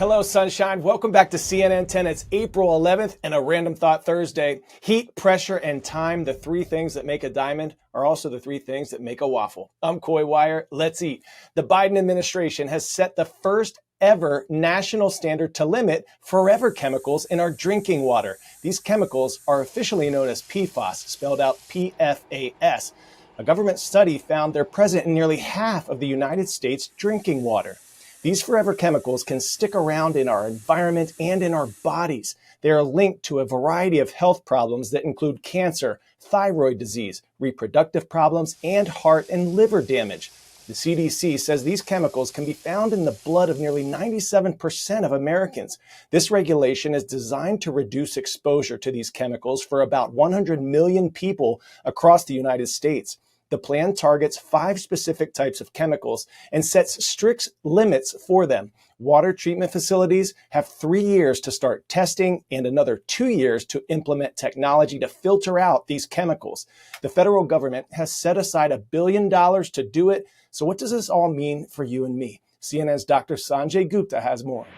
Hello, sunshine. Welcome back to CNN 10. It's April 11th and a Random Thought Thursday. Heat, pressure, and time, the three things that make a diamond, are also the three things that make a waffle. I'm Coy Wire. Let's eat. The Biden administration has set the first ever national standard to limit forever chemicals in our drinking water. These chemicals are officially known as PFAS, spelled out PFAS. A government study found they're present in nearly half of the United States drinking water. These forever chemicals can stick around in our environment and in our bodies. They are linked to a variety of health problems that include cancer, thyroid disease, reproductive problems, and heart and liver damage. The CDC says these chemicals can be found in the blood of nearly 97% of Americans. This regulation is designed to reduce exposure to these chemicals for about 100 million people across the United States. The plan targets 5 specific types of chemicals and sets strict limits for them. Water treatment facilities have 3 years to start testing and another 2 years to implement technology to filter out these chemicals. The federal government has set aside $1 billion to do it. So what does this all mean for you and me? CNN's Dr. Sanjay Gupta has more.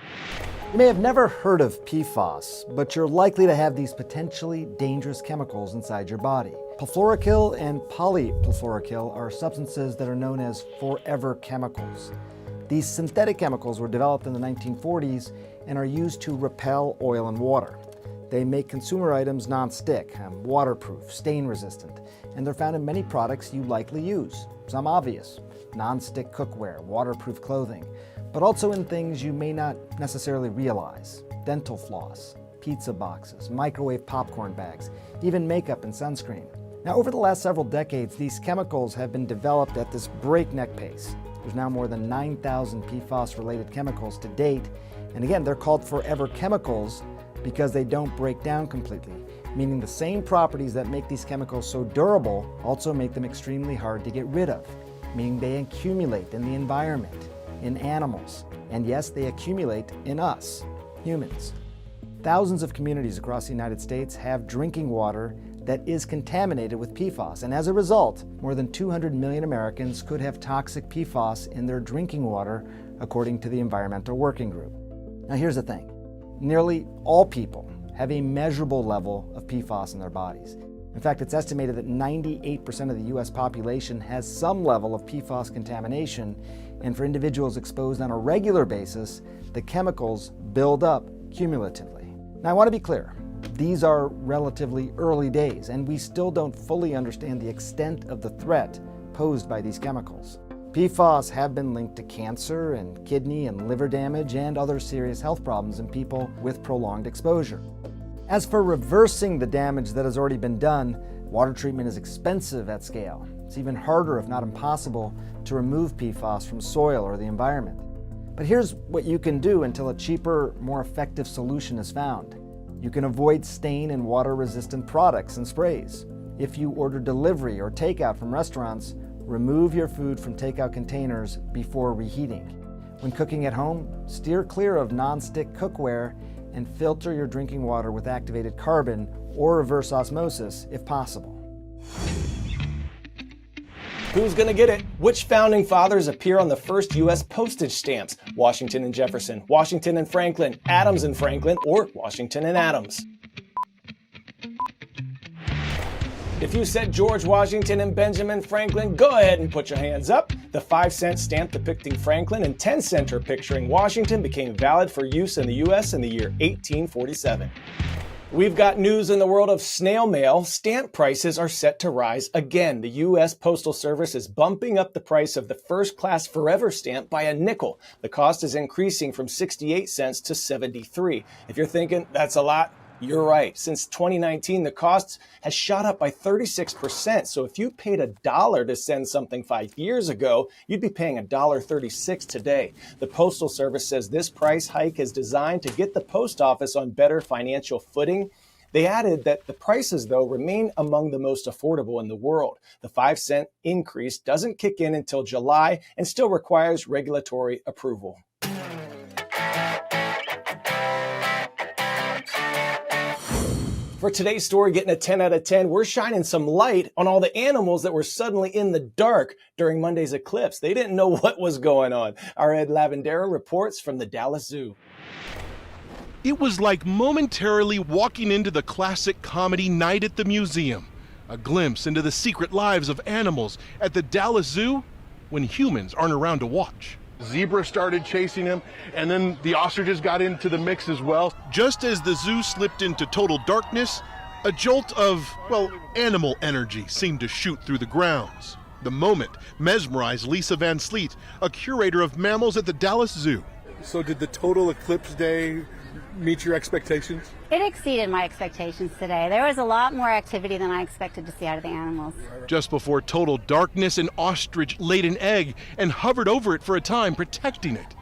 You may have never heard of PFAS, but you're likely to have these potentially dangerous chemicals inside your body. Perfluoroalkyl and polyfluoroalkyl are substances that are known as forever chemicals. These synthetic chemicals were developed in the 1940s and are used to repel oil and water. They make consumer items non-stick, waterproof, stain-resistant, and they're found in many products you likely use. Some obvious: non-stick cookware, waterproof clothing, but also in things you may not necessarily realize: dental floss, pizza boxes, microwave popcorn bags, even makeup and sunscreen. Now, over the last several decades, these chemicals have been developed at this breakneck pace. There's now more than 9,000 PFAS-related chemicals to date, and again, they're called forever chemicals because they don't break down completely, meaning the same properties that make these chemicals so durable also make them extremely hard to get rid of, meaning they accumulate in the environment, in animals, and yes, they accumulate in us, humans. Thousands of communities across the United States have drinking water that is contaminated with PFAS, and as a result, more than 200 million Americans could have toxic PFAS in their drinking water, according to the Environmental Working Group. Now here's the thing: nearly all people have a measurable level of PFAS in their bodies. In fact, it's estimated that 98% of the US population has some level of PFAS contamination, and for individuals exposed on a regular basis, the chemicals build up cumulatively. Now, I want to be clear. These are relatively early days, and we still don't fully understand the extent of the threat posed by these chemicals. PFAS have been linked to cancer and kidney and liver damage and other serious health problems in people with prolonged exposure. As for reversing the damage that has already been done, water treatment is expensive at scale. It's even harder, if not impossible, to remove PFAS from soil or the environment. But here's what you can do until a cheaper, more effective solution is found. You can avoid stain and water-resistant products and sprays. If you order delivery or takeout from restaurants, remove your food from takeout containers before reheating. When cooking at home, steer clear of non-stick cookware and filter your drinking water with activated carbon or reverse osmosis if possible. Who's gonna get it? Which founding fathers appear on the first U.S. postage stamps? Washington and Jefferson, Washington and Franklin, Adams and Franklin, or Washington and Adams? If you said George Washington and Benjamin Franklin, go ahead and put your hands up. The 5-cent stamp depicting Franklin and 10-center picturing Washington became valid for use in the U.S. in the year 1847. We've got news in the world of snail mail. Stamp prices are set to rise again. The U.S. Postal Service is bumping up the price of the first-class Forever stamp by a nickel. The cost is increasing from 68 cents to 73. If you're thinking that's a lot, you're right. Since 2019, the cost has shot up by 36%. So if you paid $1 to send something 5 years ago, you'd be paying $1.36 today. The Postal Service says this price hike is designed to get the post office on better financial footing. They added that the prices, though, remain among the most affordable in the world. The 5-cent increase doesn't kick in until July and still requires regulatory approval. For today's story, getting a 10 out of 10, we're shining some light on all the animals that were suddenly in the dark during Monday's eclipse. They didn't know what was going on. Our Ed Lavendera reports from the Dallas Zoo. It was like momentarily walking into the classic comedy Night at the Museum, a glimpse into the secret lives of animals at the Dallas Zoo when humans aren't around to watch. Zebra started chasing him, and then the ostriches got into the mix as well. Just as the zoo slipped into total darkness, a jolt of, well, animal energy seemed to shoot through the grounds. The moment mesmerized Lisa Van Sleet, a curator of mammals at the Dallas Zoo. So did the total eclipse day meet your expectations? It exceeded my expectations today. There was a lot more activity than I expected to see out of the animals. Just before total darkness, an ostrich laid an egg and hovered over it for a time, protecting it.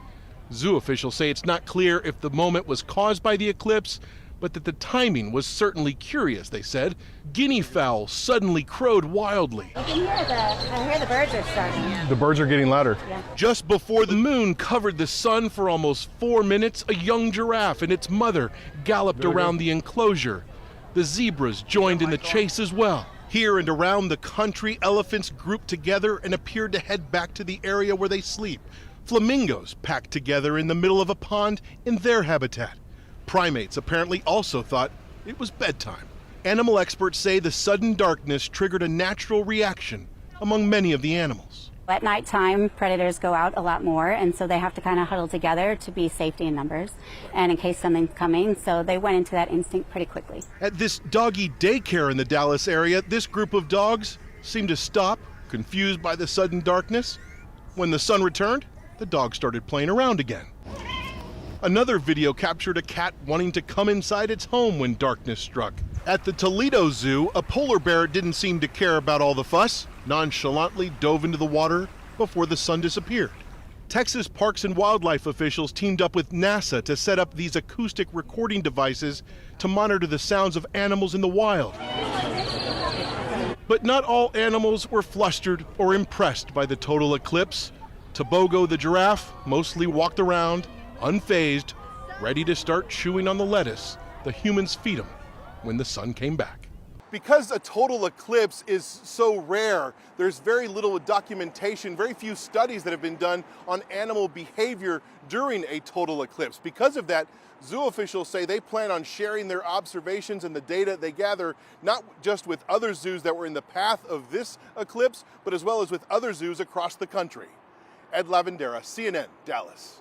Zoo officials say it's not clear if the moment was caused by the eclipse, but that the timing was certainly curious, they said. Guinea fowl suddenly crowed wildly. I hear the birds are starting. The birds are getting louder. Yeah. Just before the moon covered the sun for almost 4 minutes, a young giraffe and its mother galloped around the enclosure. The zebras joined in the chase as well. Here and around the country, elephants grouped together and appeared to head back to the area where they sleep. Flamingos packed together in the middle of a pond in their habitat. Primates apparently also thought it was bedtime. Animal experts say the sudden darkness triggered a natural reaction among many of the animals. At nighttime, predators go out a lot more, and so they have to kind of huddle together to be safety in numbers and in case something's coming, so they went into that instinct pretty quickly. At this doggy daycare in the Dallas area, this group of dogs seemed to stop, confused by the sudden darkness. When the sun returned, the dogs started playing around again. Another video captured a cat wanting to come inside its home when darkness struck. At the Toledo Zoo, a polar bear didn't seem to care about all the fuss, nonchalantly dove into the water before the sun disappeared. Texas Parks and Wildlife officials teamed up with NASA to set up these acoustic recording devices to monitor the sounds of animals in the wild. But not all animals were flustered or impressed by the total eclipse. Tobogo the giraffe mostly walked around, unfazed, ready to start chewing on the lettuce the humans feed him when the sun came back. Because a total eclipse is so rare, there's very little documentation, very few studies that have been done on animal behavior during a total eclipse. Because of that, zoo officials say they plan on sharing their observations and the data they gather, not just with other zoos that were in the path of this eclipse, but as well as with other zoos across the country. Ed Lavandera, CNN, Dallas.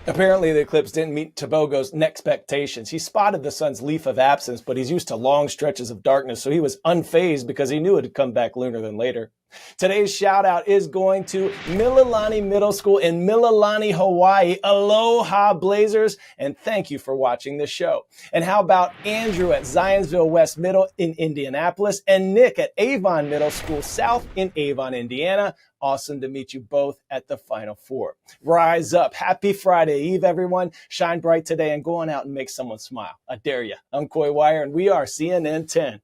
Apparently, the eclipse didn't meet Tobogo's expectations. He spotted the sun's leaf of absence, but he's used to long stretches of darkness, so he was unfazed because he knew it'd come back sooner than later. Today's shout out is going to Mililani Middle School in Mililani, Hawaii. Aloha Blazers, and thank you for watching this show. And how about Andrew at Zionsville West Middle in Indianapolis and Nick at Avon Middle School South in Avon, Indiana. Awesome to meet you both at the Final Four. Rise up. Happy Friday Eve, everyone. Shine bright today and go on out and make someone smile. I dare you. I'm Coy Wire, and we are CNN 10.